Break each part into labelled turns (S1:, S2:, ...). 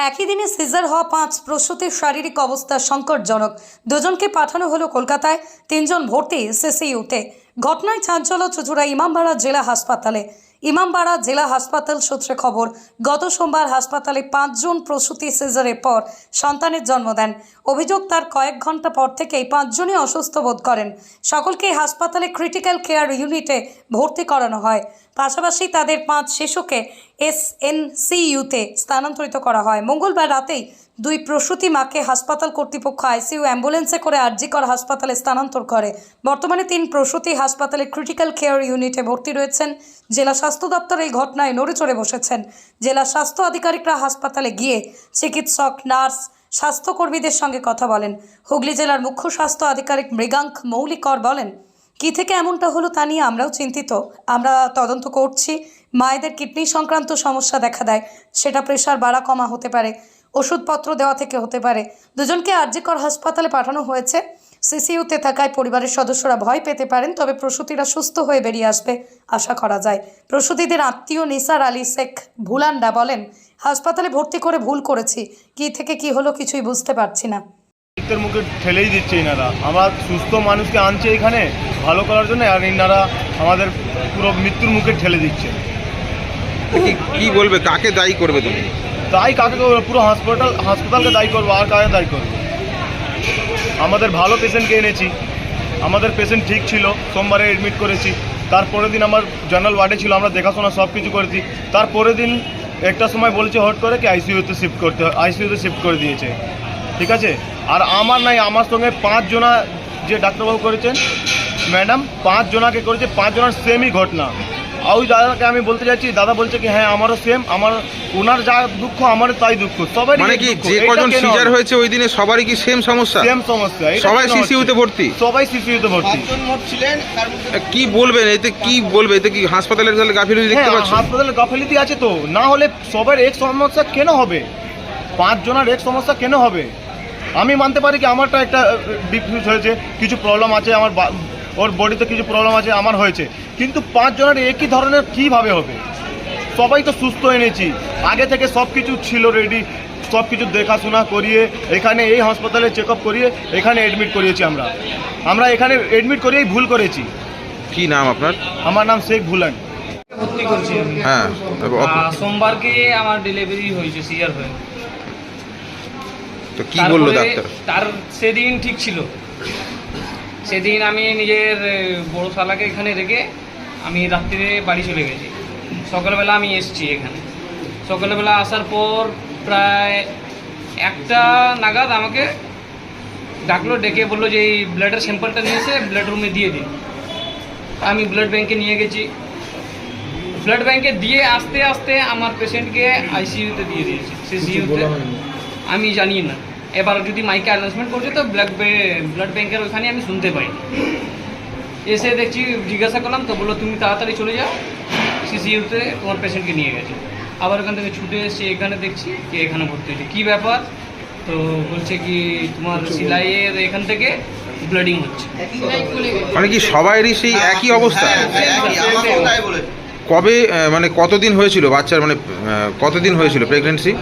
S1: একই দিনে সিজার হওয়া 5 প্রসূতির শারীরিক অবস্থা সংকটজনক। দুজনকে পাঠানো হলো কলকাতায়, 3 জন ভর্তি সিসিইউতে। ঘটনায় চাঞ্চল্য চুঁচুড়া ইমামবাড়া জেলা হাসপাতালে। ইমামবাড়া জেলা হাসপাতাল সূত্রে খবর, গত সোমবার হাসপাতালে 5 জন প্রসূতি সিজারের পর সন্তানের জন্ম দেন। অভিযোগ, তার কয়েক ঘন্টা পর থেকেই 5 জনই অসুস্থ বোধ করেন। সকলকেই হাসপাতালে ক্রিটিক্যাল কেয়ার ইউনিটে ভর্তি করানো হয়। পাশাপাশি তাদের 5 শিশুকে এসএনসিইউতে স্থানান্তরিত করা হয়। মঙ্গলবার রাতেই 2 প্রসূতি মাকে হাসপাতাল কর্তৃপক্ষ আইসিইউ অ্যাম্বুলেন্সে করে আরজিকর হাসপাতালে স্থানান্তর করে। বর্তমানে 3 প্রসূতি হাসপাতালে ক্রিটিক্যাল কেয়ার ইউনিটে ভর্তি রয়েছেন। জেলা স্বাস্থ্য দপ্তর এই ঘটনায় নড়েচড়ে বসেছেন। জেলা স্বাস্থ্য আধিকারিকরা হাসপাতালে গিয়ে চিকিৎসক, নার্স, স্বাস্থ্যকর্মীদের সঙ্গে কথা বলেন। হুগলি জেলার মুখ্য স্বাস্থ্য আধিকারিক মৃগাঙ্ক মৌলিকর বলেন, কী থেকে এমনটা হলো তা নিয়ে আমরাও চিন্তিত। আমরা তদন্ত করছি। মায়েদের কিডনি সংক্রান্ত সমস্যা দেখা দেয়, সেটা প্রেশার বাড়া কমা হতে পারে, ওষুধপত্র দেওয়া থেকে হতে পারে। দুজনকে আরজিকর হাসপাতালে পাঠানো হয়েছে। সিসিইউতে থাকায় পরিবারের সদস্যরা ভয় পেতে পারেন, তবে প্রসূতিরা সুস্থ হয়ে বেরিয়ে আসবে আশা করা যায়। প্রসূতিদের আত্মীয় নিসার আলী শেখ ভুলান্ডা বলেন, হাসপাতালে ভর্তি করে ভুল করেছি, কী থেকে কী হলো কিছুই বুঝতে পারছি না।
S2: মৃত্যুর মুখে ঠেলেই দিচ্ছে এনারা। আমরা সুস্থ মানুষকে আনছে এখানে ভালো করার জন্য, আর এনারা আমাদের পুরো মৃত্যুর মুখে ঠেলে দিচ্ছে।
S3: কি বলবে, কাকে দায়ী করবে তুমি?
S2: তাই কাকে করবো? পুরো হাসপাতালকে দায়ী করবো, আর কাকে দায়ী করবো? আমাদের ভালো পেশেন্টকে এনেছি, আমাদের পেশেন্ট ঠিক ছিল, সোমবারে এডমিট করেছি। তারপরের দিন আমার জেনারেল ওয়ার্ডে ছিল, আমরা দেখাশোনা সব কিছু করেছি। তারপরের দিন একটা সময় বলেছে হট করে কি আইসিইউতে শিফট করতে, আইসিইউতে শিফট করে দিয়েছে। ঠিক আছে, আর আমার নাই, আমার সঙ্গে 5 জনা যে ডাক্তারবাবু করেছেন ম্যাডাম, 5 জনাকে করেছে, 5 জনের সেমই ঘটনা। আর ওই দাদাকে আমি বলতে চাইছি, দাদা বলছে কি হ্যাঁ আমারও সেম, আমার ওনার যা দুঃখ আমারও তাই দুঃখ। সবাই
S3: মানে কি যে কজন সিজার হয়েছে ওই দিনে সবারই কি সেম সমস্যা?
S2: সেম সমস্যা,
S3: সবাই সিসিইউতে ভর্তি?
S2: সবাই সিসিইউতে ভর্তি।
S3: কি বলবেন এতে, কি বলবে এতে? কি হাসপাতালের তাহলে গাফিলতি দেখতে পাচ্ছেন?
S2: হাসপাতালে গাফিলতি আছে তো, না হলে সবার এক সমস্যা কেন হবে? 5 জনের এক সমস্যা কেন হবে? আমি মানতে পারি কি আমারটা একটা ডিফিউজ হয়েছে, কিছু প্রবলেম আছে, আমার ওর বডিতে কিছু প্রবলেম আছে, আমার হয়েছে, কিন্তু 5 জনের একই ধরনের কীভাবে হবে? সবাই তো সুস্থ এনেছি, আগে থেকে সব কিছু ছিল রেডি, সব কিছু দেখাশোনা করিয়ে এখানে এই হাসপাতালে চেক আপ করিয়ে এখানে এডমিট করিয়েছি। আমরা এখানে এডমিট করিয়েই ভুল করেছি।
S3: কি নাম আপনার?
S2: আমার নাম শেখ ভুলান।
S4: ভর্তি করছি আমি।
S3: হ্যাঁ,
S4: সোমবারকে আমার ডেলিভারি হয়েছে, সিজার হয়ে।
S3: তো কি বললো ডাক্তার?
S4: তার সেদিন ঠিক ছিল, সেদিন আমি নিজের বড় শালাকে এখানে রেখে আমি রাত্রিরে বাড়ি চলে গেছি। সকালবেলা আমি এসেছি এখানে। সকালবেলা আসার পর প্রায় 1টা নাগাদ আমাকে ডাকলো, ডেকে বললো যে এই ব্লাডের স্যাম্পলটা নিয়ে এসে ব্লাড রুমে দিয়ে দিন। আমি ব্লাড ব্যাংকে নিয়ে গেছি। ব্লাড ব্যাংকে দিয়ে আস্তে আস্তে আমার পেশেন্টকে আইসিইউতে দিয়ে দিয়েছি, সিসিইউতে। আমি জানি না, এবার যদি মাইকে অ্যানাউন্সমেন্ট করছে তো ব্লাড ব্যাংকের ওইখানে আমি শুনতে পাই। এসে দেখছি, জিজ্ঞাসা করলাম তো বললো তুমি তাড়াতাড়ি চলে যাও, সিসিইউতে তোমার পেশেন্টকে নিয়ে গেছে। আবার ওখান থেকে ছুটে এসে এখানে দেখছি যে এখানে ভর্তি হয়েছে। কী ব্যাপার? তো বলছে কি তোমার সিলাইয়ের এখান থেকে ব্লিডিং হচ্ছে।
S3: মানে কি সবাইরই সেই একই অবস্থা? কবে মানে কতদিন হয়েছিল বাচ্চার, মানে কতদিন হয়েছিল
S4: প্রেগনেন্সির?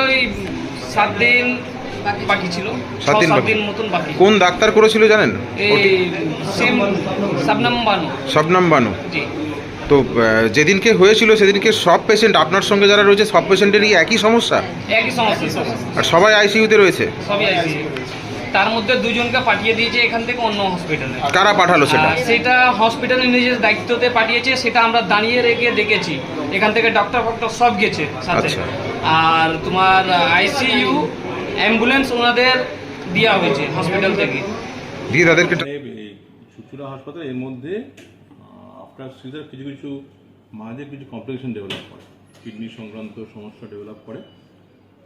S4: ওই 7 দিন বাকি ছিল, 7 দিন মতন বাকি।
S3: কোন ডাক্তার করেছিল জানেন?
S4: এই সেম
S3: শবনম বানু।
S4: জি।
S3: তো যেদিনকে হয়েছিল সেদিনকে সব পেশেন্ট আপনার সঙ্গে যারা রয়েছে সব পেশেন্টেরই একই সমস্যা?
S4: একই সমস্যা,
S3: আর সবাই আইসিইউতে রয়েছে?
S4: সবই আইসিইউ। তার মধ্যে 2 জনকে পাঠিয়ে দিয়েছে এখান থেকে অন্য হসপিটালে।
S3: কারা পাঠালো সেটা?
S4: সেটা হসপিটালে নিজের দায়িত্বতে পাঠিয়েছে, সেটা আমরা দাঁড়িয়ে রেখে দেখেছি। এখান থেকে ডক্টর সব গেছে সাথে। আর তোমার আইসিইউ অ্যাম্বুলেন্স ওনাদের দেওয়া হয়েছে হসপিটাল থেকে,
S3: দিয়ে তাদেরকে
S5: চুঁচুড়া হাসপাতাল। এর মধ্যে আফটার সিজার কিছু কিছু মায়েদের কিছু কমপ্লিকেশন ডেভেলপ করে, কিডনি সংক্রান্ত সমস্যা ডেভেলপ করে।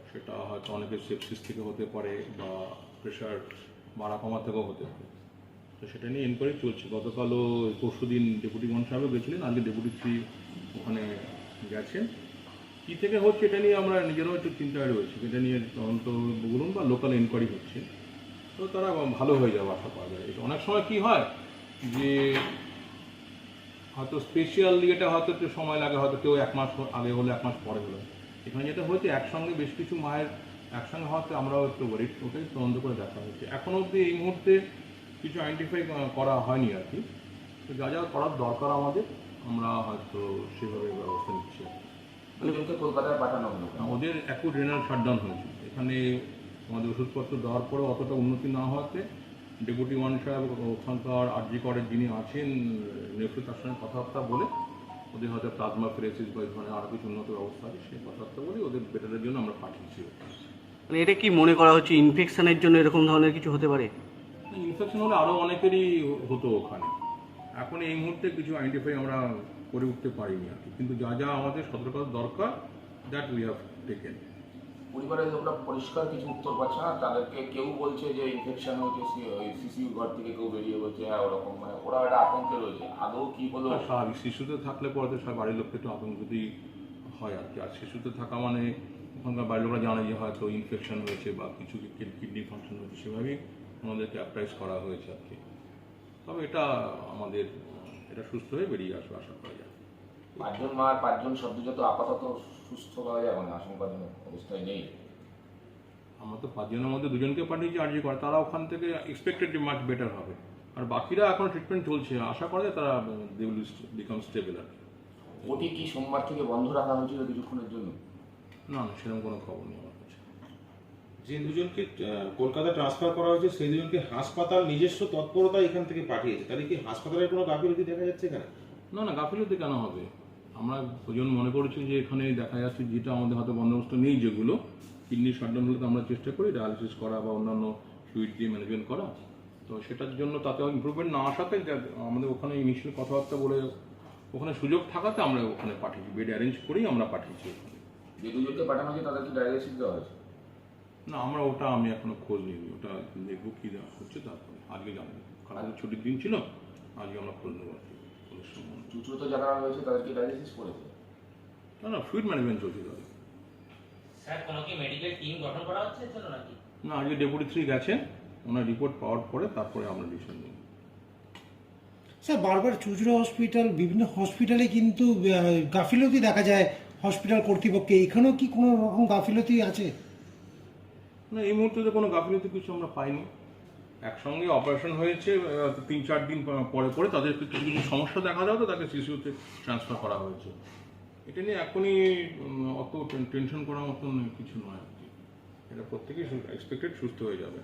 S5: সেটা হয়তো অনেকের সেপসিস থেকে হতে পারে বা প্রেশার বাড়া কমা থেকেও হতে পারে। তো সেটা নিয়ে এনকোয়ারি চলছে। গতকালও পরশুদিন ডেপুটি মন সাহেবও গেছিলেন, আজকে ডেপুটি 3 ওখানে গেছেন। কী থেকে হচ্ছে এটা নিয়ে আমরা নিজেরাও একটু চিন্তায় রয়েছি। এটা নিয়ে তদন্ত বলুন বা লোকাল এনকোয়ারি হচ্ছে, তো তারা ভালো হয়ে যাবে আশা পাওয়া যায়। এটা অনেক সময় কী হয় যে হয়তো স্পেশাল ইয়েটা হয়তো একটু সময় লাগে, হয়তো কেউ 1 মাস আগে হলে 1 মাস পরে হলো, এখানে যেটা হয়েছে একসঙ্গে বেশ কিছু মায়ের একসঙ্গে হওয়াতে আমরাও একটু ওয়ারিড, ওটাই তদন্ত করে দেখা হয়েছে। এখনও অবধি এই মুহূর্তে কিছু আইডেন্টিফাই করা হয়নি আর কি। তো যা যা করার দরকার আমাদের, আমরা হয়তো সেভাবে ব্যবস্থা নিচ্ছি।
S6: কলকাতায় পাঠানো হলো,
S5: ওদের অ্যাকুট রেনাল শাটডাউন হয়েছে। এখানে আমাদের ওষুধপত্র দেওয়ার পরেও অতটা উন্নতি না হওয়াতে ডেপুটি ওয়ান সাহেব ওখানকার আরজি করের যিনি আছেন নেফ্রু, তার সঙ্গে কথাবার্তা বলে ওদের হয়তো প্লাজমা ফেরেসিস বা এই ধরনের আরও কিছু উন্নত ব্যবস্থা আছে, সেই কথাবার্তা বলে ওদের বেটারের জন্য আমরা পাঠিয়েছি।
S7: মানে এটা কি মনে করা হচ্ছে ইনফেকশনের জন্য এরকম ধরনের কিছু হতে পারে?
S5: ইনফেকশন হলে আরও অনেকেরই হতো ওখানে। এখন এই মুহূর্তে কিছু আইডেন্টিফাই আমরা করে উঠতে পারিনি আর কি, কিন্তু যা যা আমাদের সতর্কতা দরকার দ্যাট উই হ্যাভ টেকেন।
S6: পরিবারের লোকরা পরিষ্কার কিছু উত্তর পাচ্ছে না, তাদেরকে কেউ বলছে যে ইনফেকশন হয়েছে, সিসিউ ঘর থেকে কেউ বেরিয়ে বলছে, হ্যাঁ ওরকম, মানে ওরা একটা আতঙ্কে রয়েছে। আদৌ কি হলো?
S5: স্বাভাবিক, শিশুতে থাকলে পরে তো সব বাড়ির লোককে একটু আতঙ্কিতই হয় আর কি। আর শিশুতে থাকা মানে ওখানকার বাড়ির লোকরা জানে যে হয়তো ইনফেকশন হয়েছে বা কিছু কিডনি ফাংশন হয়েছে, সেভাবেই আমাদেরকে অ্যাপ্রাইজ করা হয়েছে আর কি। তবে এটা আমাদের এটা সুস্থ হয়ে বেরিয়ে আসবে আশা করা যায়।
S6: 5 জন মা আর 5 জন সদ্যজাত আপাতত সুস্থ পাওয়া যায়, মানে আশঙ্কাজনক অবস্থায় নেই।
S5: আমরা তো 5 জনের মধ্যে 2 জনকে পাঠিয়েছি আরজি করে, তারা ওখান থেকে এক্সপেক্টেড মাচ বেটার হবে। আর বাকিরা এখন ট্রিটমেন্ট চলছে, আশা করা যায় তারা দে উইল বিকাম স্টেবল আর কি।
S6: ওটি কি সোমবার থেকে বন্ধ রাখা হয়েছিল কিছুক্ষণের জন্য?
S5: না না, সেরকম কোনো খবর নেই আমার কাছে।
S3: যে দুজনকে কলকাতা ট্রান্সফার করা হয়েছে সেই দুজনকে হাসপাতাল নিজস্ব তৎপরতা এখান থেকে পাঠিয়েছে, তাহলে কি হাসপাতালের কোনো গাফিলতি দেখা যাচ্ছে এখানে?
S5: না না, গাফিলতি কেন হবে? আমরা দুজন মনে করেছি যে এখানে দেখা যাচ্ছে যেটা আমাদের হাতে বন্দোবস্ত নেই, যেগুলো কিডনি শাটডাউন হলে তো আমরা চেষ্টা করি ডায়ালিসিস করা বা অন্যান্য ফ্লুইড দিয়ে ম্যানেজমেন্ট করা। তো সেটার জন্য তাতেও ইমপ্রুভমেন্ট না আসাতে আমাদের ওখানে ইনিশিয়াল কথাবার্তা বলে ওখানে সুযোগ থাকাতে আমরা ওখানে পাঠিয়েছি, বেড অ্যারেঞ্জ করেই আমরা পাঠিয়েছি ওখানে।
S6: যে দুজনকে পাঠানো হয়েছে তাদেরকে ডায়ালিসিস দেওয়া হয়েছে?
S5: না, আমরা ওটা আমি এখনো খোঁজ নিইনি, ওটা দেখবো কী দেওয়া হচ্ছে তারপরে। আজকে জানবো, কারণ ছুটির দিন ছিল, আজকে আমরা খোঁজ নেবো আর কি।
S6: চুচুড়োতে যারা রয়েছে তাদেরকে ডায়ালিসিস করেছে?
S5: না না, ফ্লুইড ম্যানেজমেন্ট চলছে তাদের।
S8: স্যার, কোনো কি মেডিকেল টিম গঠন করা হচ্ছে এর জন্য নাকি?
S5: না, আজকে ডেপুটি 3 গেছেন, ওনার রিপোর্ট পাওয়ার পরে তারপরে আমরা ডিসিশন নিই।
S9: স্যার, বারবার চুচুড়া হসপিটাল, বিভিন্ন হসপিটালে কিন্তু গাফিলতি দেখা যায় হসপিটাল কর্তৃপক্ষে, এখানেও কি কোনো রকম গাফিলতি আছে?
S5: না, এই মুহূর্তে তো কোনো গাফিলতি কিছু আমরা পাইনি। একসঙ্গে অপারেশন হয়েছে, 3-4 দিন পরে পরে তাদের কিছু কিছু সমস্যা দেখা দেওয়া, তো তাকে সিসিউতে ট্রান্সফার করা হয়েছে। এটা নিয়ে এখনই অত টেনশন করার মতন কিছু নয় আর কি। এটা প্রত্যেকেই এক্সপেক্টেড সুস্থ হয়ে যাবে।